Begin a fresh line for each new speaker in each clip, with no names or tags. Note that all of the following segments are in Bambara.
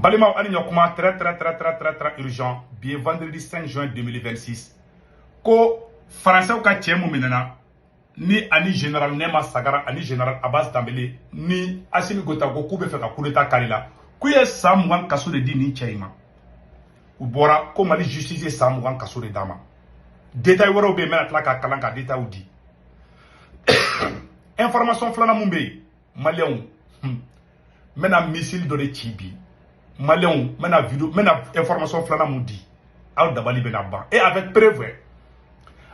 Balima Alignokuma, très urgent. Bien vendredi 5 juin 2026. Ko Français ka tchemou minena. Ni ani général Nema Sagara, ani général Abbas Dambélé, ni Assimi Gota ko kube fait ka coup d'état Kalila. Kuye Samouan kaso de di ni tchaima. Ou bora ko mali justice Samouan kaso de dama. Détail waro be mena tlaka kalanka détail ou di. Information flana mumbe Malion. Mena missile de Chibi. Malion, mena vidéo, mena information flana mundi. Al dabali benaba. Et avec preuve.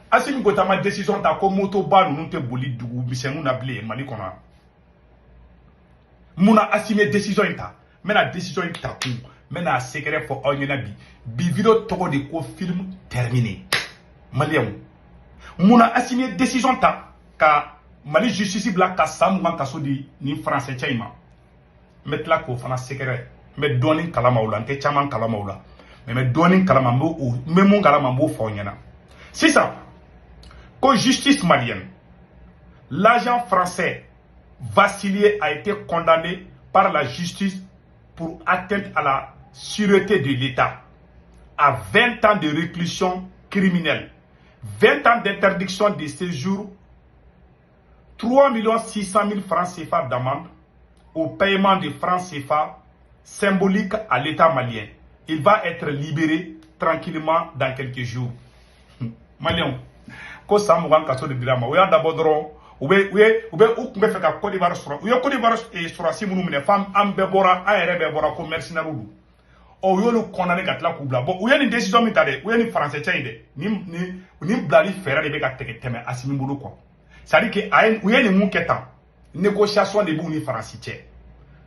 Assimi Gota ma décision ta ko moto ba nous te boli dugu misenu na blé mali kona. Muna assime décision ta. Mena décision ta ku. Mena secret for onyena bi vidéo toko de ko film terminé. Malion. Muna assime décision ta ka mali justice bla ka Samouan kaso di ni français tchaima. Metla ko fana secret. Me doni kalama ula nte chaman kalama ula. Me doni kalama mbo ou me mon kalama mbo fa onyena. C'est ça. Que justice malienne, l'agent français Vassilier a été condamné par la justice pour atteinte à la sûreté de l'État à 20 ans de réclusion criminelle, 20 ans d'interdiction de séjour, 3 600 000 francs CFA d'amende au paiement de francs CFA symbolique à l'État malien. Il va être libéré tranquillement dans quelques jours. Malien. Ko Samouan kaso de drama o ya d'abord ou kumbe fe ka Côte d'Ivoire sura ou Côte d'Ivoire sura si munu mine fam am be bora a ere be bora ko mercenaire du o yo le condamné katla kubla bon ou ni décision mi tade ou ni français tchainde ni blali fera de be ka teke teme Assimi mbulu ko ça dit que ayen ou ni mu ketan négociation de bu ni français tché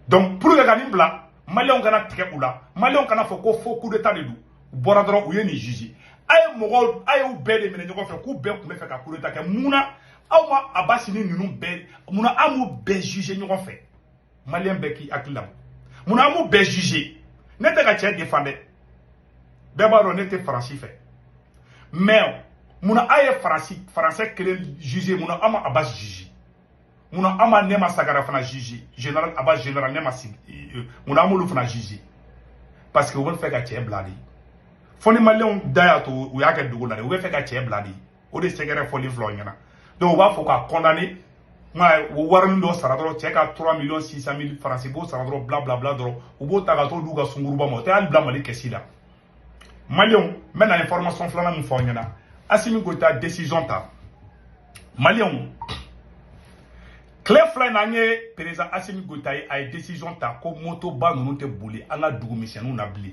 donc pour que ganim bla malien kana teke ula malien kana fo coup d'état de du bora dro ou ni juge aye mogol aye ou bele mene ñoko fe ku be ku me fe ka coup d'état ke muna awma abasini ninu be muna amu be juger ñoko fe malien be ki akilam muna amu be juger nete ka tche défendre be baro nete français fait mais muna aye français que juger muna ama abas juger muna ama Nema Sagara fana juger général Abbas général Nema muna amu lu fana juger parce que won fe ka tche bladi foni malien daya to ou yake dugu la ou be fe ka tche bladi o de segere foli flonyana donc va faut ka condamner ma warin do saradro tche ka 3 600 000 francs bo saradro bla bla bla dro ou bo taga to duga sunguruba mo te al bla mali kesila malien mena information flana mu flonyana Assimi Gota décision ta malien Claire Flananye président Assimi Gota a décision ta ko moto ba nous te bouli ala dugu misenu na bli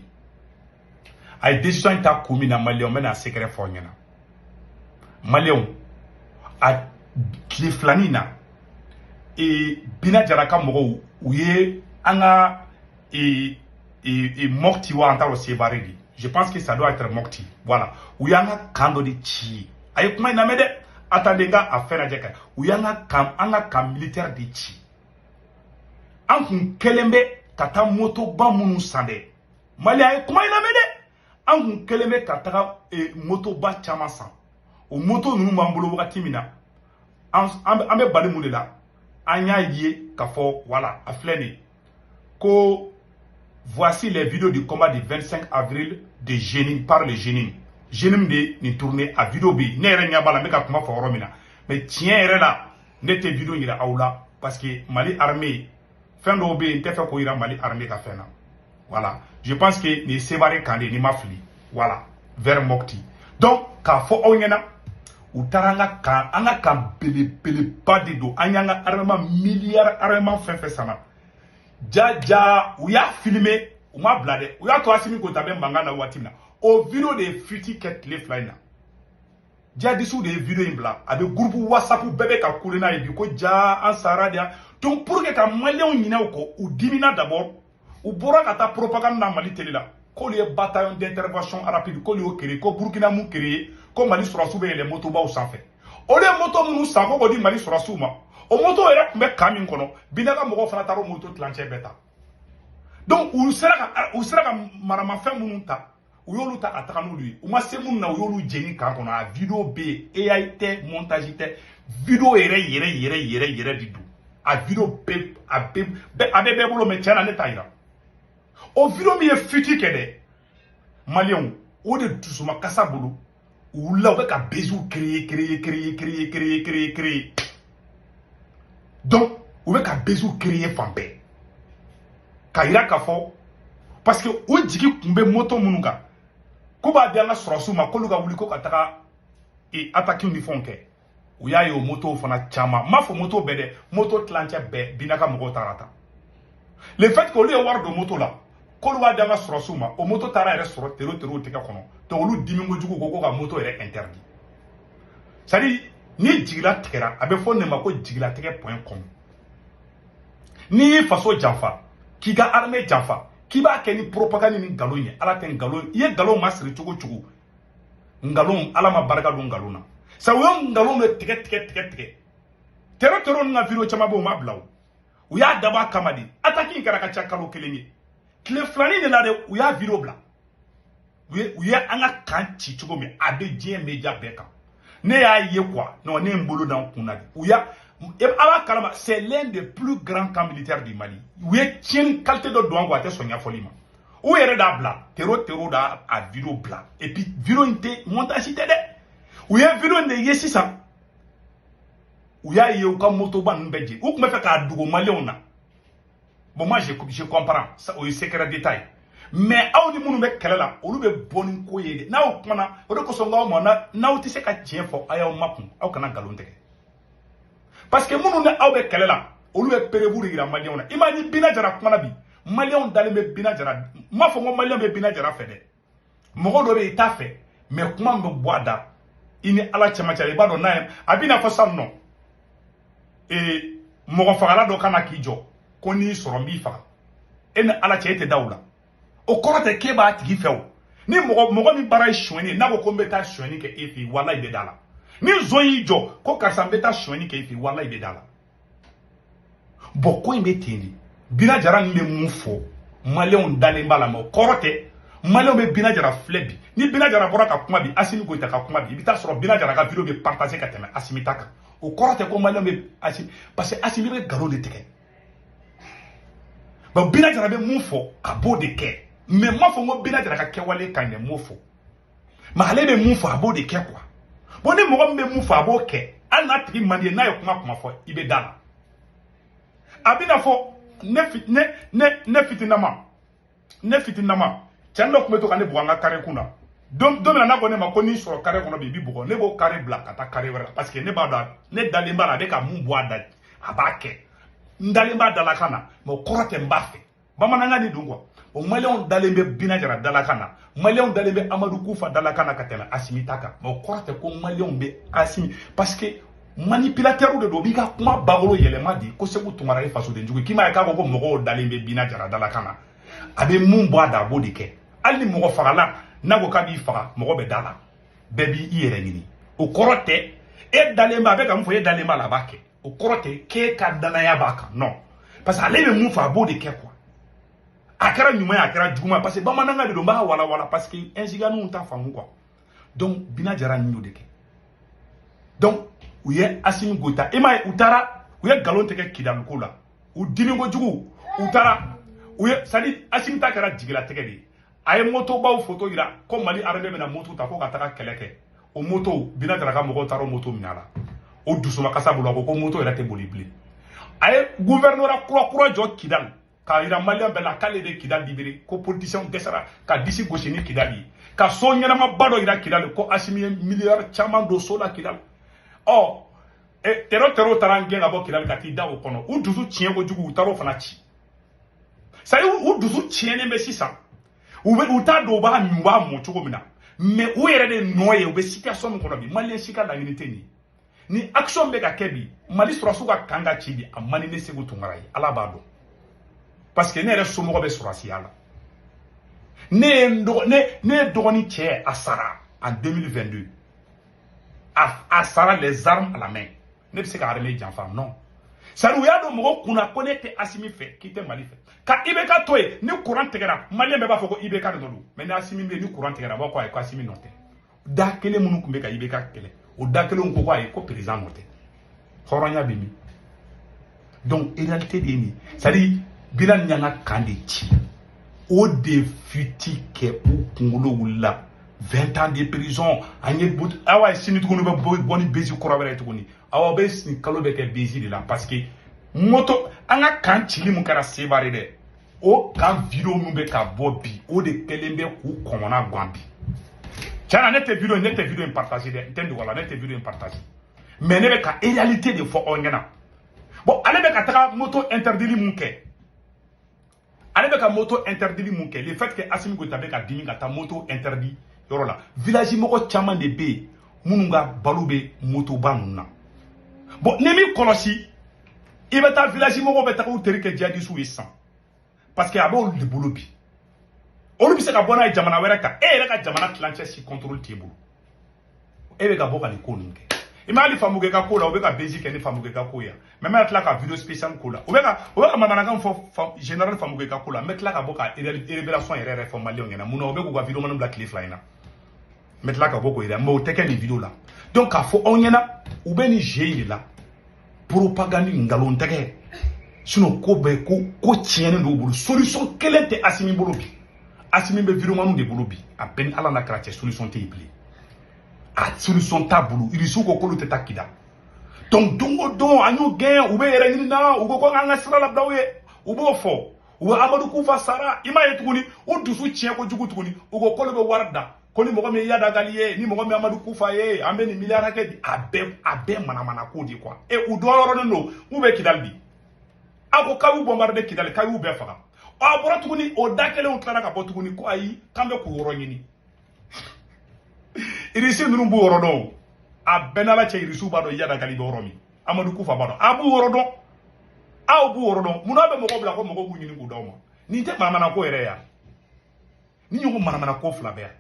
a décision ta commune à Malion mena secret fonyana Malion a Kleflanina et bina jaraka mogo ouye anga et morti wa antaro sebaredi je pense que ça doit être morti voilà ouye anga kando de chi ay kuma ina mede attendez ga affaire ajeka ouye anga kam militaire de chi an kun kelembe kata moto ba munu sande Mali ay kuma ina mede an keleme ka taga moto ba chama san o moto nunu mambolo wakati mina ambe bali mun de la anya yé ka fo voilà a fleni ko voici les vidéos du combat du 25 avril de Jenin par le Jenin de ni tourné à vidéo bi ne yere nya bala me ka kuma fo romina mais tien yere la nete vidéo ngira awla parce que Mali armée fin do be nte fe ko ira Mali armée ka fena. Voilà, je pense que les séparés kandé ni mafli. Voilà, vers Mokti. Donc, quand faut onyena ou taranga kan anga kan pele pas de do anyanga armement milliard armement fait sana. Ja ou ya filmé ou ma blade ou ya to Assimi Gota be mangana watina. Au vidéo de futi ket les flyna. Ja dessous des vidéos in bla avec groupe WhatsApp bébé ka kulena et ko ja en saradia. Donc pour que ka malien nyina ko ou dimina d'abord ou bora kata propagande na Mali télé là ko les bataillon d'intervention rapide ko le créé ko Burkina mu créé ko Mali sura soube les motos ba ou sans fait o les motos mu sa ko di Mali sura souma o moto era me kamin kono binaka mo fana taro moto tlanche beta donc ou sera ka marama fa munta ou yolu ta atakanu lui ou ma se mun na yolu jeni kan kono a vidéo b et a été montage vidéo yere di du a vidéo b a bebe bolo me tiana ne taira o vidéo mi ye futi kɛ dɛ malien o de dusuma kasa bolo u la u bɛ ka beziw créer donc u bɛ ka beziw créer fan bɛɛ ka yira k'a fɔ parce que o jigi kun bɛ moto minnu kan ko b'a di an ka sɔrɔsiw ma k'olu ka wuli ko ka taga attaque ni fɛnw kɛ u y'a ye o moto fana caman m'a fɔ moto bɛɛ dɛ moto tilancɛ bɛɛ Binaka mɔgɔw taara ta le fait que olu ye wari don moto la k'olu b'a di an ka sɔrɔsiw ma o moto taara yɛrɛ sɔrɔ tero tɛgɛ kɔnɔ donc olu dimi kojugu ko ka moto yɛrɛ interdit c'est à dire ni jigila tigɛra a bɛ fɔ ne ma ko jigilatigɛ.com ni y'i faso janfa k'i ka armée janfa k'i b'a kɛ ni propagande ni nkalon ye ala tɛ nkalon i ye nkalon masiri cogo cogo nkalon ala ma barika don nkalon na sa u ye nkalon de tigɛ tero ni ka video caman bɛ u ma bila u y'a dabɔ a kama de attaque in kɛra ka ca kalo kelen ye tile filanin de la de u y'a video bila u ye an ka kan ci cogo min a bɛ diɲɛ media bɛɛ kan ne y'a ye quoi non ne ye n bolo da n kun na de u y'a ala kalama c'est l'un des plus grands camps militaires du Mali u ye tiɲɛni qualité dɔ don an ko a tɛ sɔn ɲɛfɔli ma u yɛrɛ d'a bila tero da a video bila et puis video in tɛ montage tɛ dɛ u ye video in de ye sisan u y'a ye u ka motoba ninnu bɛɛ jeni u tun bɛ fɛ k'a dogo maliyɛnw na bon moi je comprends ça o ye secret d'état ye mais aw ni minnu bɛ kɛlɛ la olu bɛ bɔ ni ko ye de n'aw kumana o de kosɔn k'aw ma n'aw tɛ se ka tiɲɛ fɔ a y'aw makun aw kana nkalon tigɛ parce que minnu ni aw bɛ kɛlɛ la olu bɛ perebu de yira maliyɛnw na i m'a ni Bina Jara kumana bi maliyɛnw dalen bɛ Bina Jara n m'a fɔ ko maliyɛn bɛ Bina Jara fɛ dɛ mɔgɔ dɔ bɛ yen i t'a fɛ mais kuma min bɛ bɔ a da i ni ala cɛmancɛ la i b'a dɔn n'a ye a bɛ n'a fɔ sisan nɔ mɔgɔ fagala dɔ kana k'i jɔ ko n'i sɔrɔ n b'i faga e ni ala cɛ e tɛ da o la o kɔrɔ tɛ k'e b'a tigi fɛ o ni mɔgɔ min baara ye sonyɛni ye n'a ko ko n bɛ taa sonyɛni kɛ e fɛ yen walahi i bɛ da la ni nson y'i jɔ ko karisa n bɛ taa sonyɛni kɛ e fɛ yen walahi i bɛ da la bon ko in bɛ ten de Bina Jara min bɛ mun fɔ maliyɛnw dalen b'a la mais o kɔrɔ tɛ maliyɛnw bɛ Bina Jara filɛ bi ni Bina Jara bɔra ka kuma bi Asimi Goyita ka kuma bi i bɛ taa sɔrɔ Bina Jara ka video bɛ partager ka tɛmɛ Asimi ta kan o kɔrɔ tɛ ko maliyɛnw bɛ Asimi parce que Asimi bɛ nkalon de tigɛ bon Bina Jara bɛ mun fɔ a b'o de kɛ mais m'a fɔ ko Bina Jara ka kɛwale ka ɲɛ m'o fɔ mais ale bɛ mun fɔ a b'o de kɛ quoi bon ni mɔgɔ min bɛ mun fɔ a b'o kɛ hali n'a tigi man di ye n'a ye kuma fɔ i bɛ da la a bɛ na fɔ ne fitinama cɛn dɔ tun bɛ to ka ne bugɔ an ka carré kun na don min na n'a ko ne ma ko n'i sɔrɔ carré kɔnɔ bi i b'i bugɔ ne b'o carré bila ka taa carré wɛrɛ la parce que ne b'a dɔn ne dalen b'a la a bɛ ka mun bɔ a da a b'a kɛ n dalen b'a dalakan na mais o kɔrɔ tɛ n b'a fɛ bamanankan de don quoi o maliyɛnw dalen bɛ Bina Jara dalakan na maliyɛnw dalen bɛ Amadu Kufa dalakan na ka tɛmɛ Asimi ta kan mais o kɔrɔ tɛ ko maliyɛnw bɛ Asimi parce que manipulateur de don b'i ka kuma bagolo yɛlɛma di ko Segu Tunkara ye fasodenjugu k'i m'a ye k'a fɔ ko mɔgɔw dalen bɛ Bina Jara dalakan na a bɛ mun bɔ a da a b'o de kɛ hali ni mɔgɔ fagala n'a ko k'a b'i faga mɔgɔ bɛ da la bɛɛ b'i yɛrɛ ɲini o kɔrɔ tɛ e dalen b'a a bɛ ka mun fɔ e dalen b'a la a b'a kɛ o kɔrɔ tɛ k'e ka danaya b'a kan non parce que ale bɛ mun fɔ a b'o de kɛ quoi a kɛra ɲuman ye a kɛra juguman parce que bamanankan de don n b'a wala parce que insiganiw t'a faamu quoi donc Bina Jara nin y'o de kɛ donc u ye Asimi Goyita e m'a ye u ye nkalon tigɛ Kidali ko la u dimi kojugu u taara u ye c'est à dire Asimi ta kɛra jigilatigɛ de ye a ye motobaw photo yira ko Mali armée bɛna moto ta ko ka taga kɛlɛ kɛ o moto Bina Jara ka mɔgɔw taara o moto minɛ a la o dusuma kasa bolo a ko moto yɛrɛ tɛ boli bilen a ye gouverneur kura jɔ Kidali k'a yira maliyɛn bɛɛ la k'ale de Kidali libéré ko politiciens dɛsɛra ka disi gosi ni Kidali ye ka so ɲɛnamaba dɔ yira Kidali ko Asimi ye miliyari caman don so la Kidali tero taara an gɛn ka bɔ Kidali ka t'i da o kɔnɔ u dusu tiɲɛ kojugu u taara o fana ci c'est à dire u dusu tiɲɛnen bɛ sisan u t'a dɔn u b'a mɔ cogo min na mais u yɛrɛ de nɔ ye u bɛ situation min kɔnɔ bi maliyɛn si ka laɲini tɛ nin ye ni action bɛ ka kɛ bi Mali sɔrɔsiw ka kan ka ci bi a man di ne Segu Tunkara ye ala b'a dɔn parce que ne yɛrɛ somɔgɔ bɛ sɔrɔsiya la ne ye dɔgɔnin cɛ a sara en 2022 a sara les armes à la main ne bɛ se ka armée janfa non c'est-à-dire u y'a dɔn mɔgɔ kunna ko ne tɛ Asimi fɛ k'i tɛ Mali fɛ ka IBK to yen ni courant tigɛra maliyɛn bɛɛ b'a fɔ ko IBK de don mais ni Asimi bɛ yen ni courant tigɛra a b'a fɔ ayi ko Asimi nɔ tɛ da kelen minnu tun bɛ ka IBK kɛlɛ o da kelenw ko ayi ko président nɔ tɛ hɔrɔnya bɛ min donc réalité de ye nin c'est-à-dire Bina ni y'an ka kan de ci o de futi ke ou kungolo wula 20 ans de prison anye but awa sini tukunu be boni bezi korawere tukuni awa be sin kalo be ke bezi de la parce que moto anga kan chili mun kara sevare de o kan video mun be ka bobi o de kelembe ku komona gwambi tiana nete video en partager de entende wala nete video en partager mais ne be ka réalité de fo ongena bon ale be ka taka moto interdit mun ke ale be ka moto interdit mun ke le fait que Assimi Goïta be ka dimi ka ta moto interdit yoro la village moko chaman de be mununga balube moto banuna bon nemi kolosi ibeta village moko beta ko terike jadi su isan parce que abo le bolobi onu bi se ka bona jamana wera ka e ka jamana clanche si contrôle table e be ka boka ni koninge imali famuge ka kola o be ka basic ni famuge ka koya même atla ka video spécial kola o be ka mamana kan fo général famuge ka kola metla ka boka révélation erreur formalien ngena muno o be ko ka video manum black cliff line metla ka boko ira mo teke ni video la donc a fo onyena ou be ni jeyi la propagande ngalon teke sino ko be ko tiene do bulu solution kelente Assimi bolobi Assimi be video manum de bolobi a ben ala na kratie solution te ibli a solution ta bulu irisu ko kolu te takida donc dongo don anyo gen ou be yere ni na ou ko nga sira la blawe ou bo fo ou Amadou Koufa Sara ima yetuguni o dusu tien ko jugu tuguni ou ko kolo be warda koni mogo me yada galiye ni mogo me Amadou Koufa ye ambe ni milliard hake abe mana ko di quoi et ou do yoro no ou be kidalbi ako kawu bombarde kidal kawu be faka a bora tuguni o dakele on tlara ka botuguni ko ayi kambe ko woro nyini irisi nunu bu woro do a benala che irisu ba do yada galibe woro mi Amadou Koufa ba do abu woro do a bu woro do munabe mogo bla ko mogo bu nyini ko do mo ni te mana ko ere ya ni nyugo mana ko fla be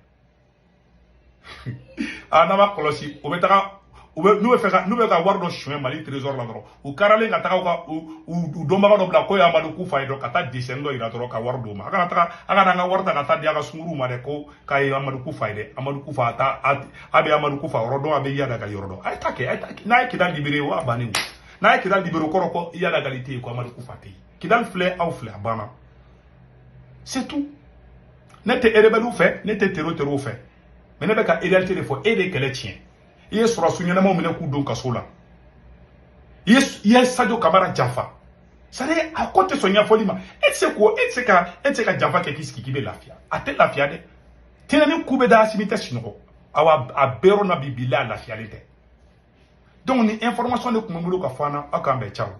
anama kolosi o betaka o be nou be ka wardo chouin mali trésor la dro o karale ka taka ka o domba do bla ko ya Amadou Koufa do kata descendo ira dro ka wardo ma aka na warta kata dia ka sunguru ma de ko kay Amadou Koufa de Amadou Koufa ta abe Amadou Koufa rodo abe yada ka yorodo ay take na kidal libéré wa bani na kidal libéré ko yada qualité ko Amadou Koufa te kidal flé au flé bana c'est tout nete erebelu fait nete terreau fait mais ne be ka réalité de fo et de kele tien ye sura sunyana mo mene ku don kasola ye Sadio Kamara Jafa sare a côté sonya folima et c'est ka Jafa ke kiski be lafia ate lafia de tenani kube da simita sinoko awa abero na bibila lafia lete donc ni information de kumumulo ka fana akambe chao